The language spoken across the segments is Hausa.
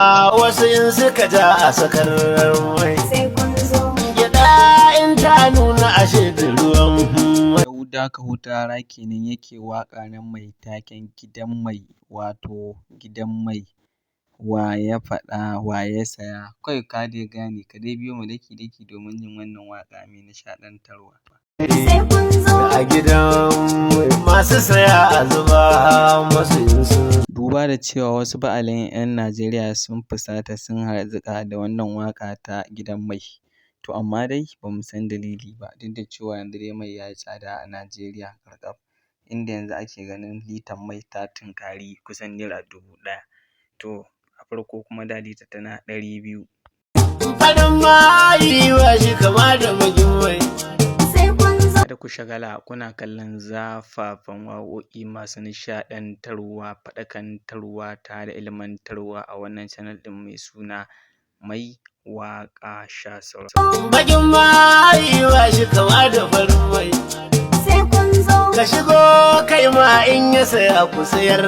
Wasu in suka ja a sakar mai gyaɗa in ta nuna ashe da ruwan Yahuda Kahutara kenan yake waƙa na mai taken gidan mai, wato gidan mai wa ya faɗa wa ya saya. Kawai ka dai gane, ka dai biyo mu daki-daki domin jin wannan waƙa mai nishaɗantarwa. a gidan masu saya a zuba masu yin Duba da cewa wasu ba'alin 'yan Najeriya sun fusata sun harzuƙa da wannan waƙa ta gidan mai. To amma dai ba mu san dalili ba, duk da cewa yanzu dai mai ya yi tsada a Najeriya ƙarƙaf, inda yanzu ake ganin litar mai ta tunkari kusan Naira 1000. To a farko kuma da lita tana 200. farin mayi wa shi kama da magin mai. Kada ku shagala kuna kallon zafafan waƙoƙi masu nishaɗantarwa, faɗakantarwa tare da ilmantarwa a wannan channel ɗin mai suna Mai Waƙa Sha Sauraro. Bagin mayi wa shi kama da farin mai. Ka shigo kai ma in ya saya ku sayar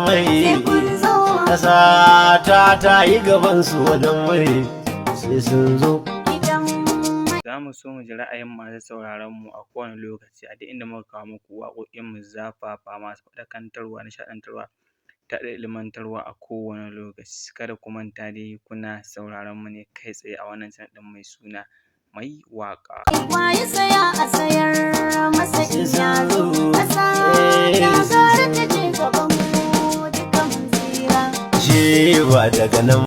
mai. Ƙasa ta yi gaban su wajen mai sai sun zo. Za mu so mu ji ra'ayin masu sauraron mu a kowane lokaci a duk inda muka kawo muku waƙoƙin mu zafafa masu faɗakantarwa, nishaɗantarwa da ilmantarwa a kowane lokaci. Kada ku manta dai kuna sauraron mu ne kai tsaye a wannan channel ɗin mai suna Mai Waƙa. Waye saya a sayar masa in ya zo. Ƙasa ta gara ta je gaban mu dukan tsira. Shi ba daga nan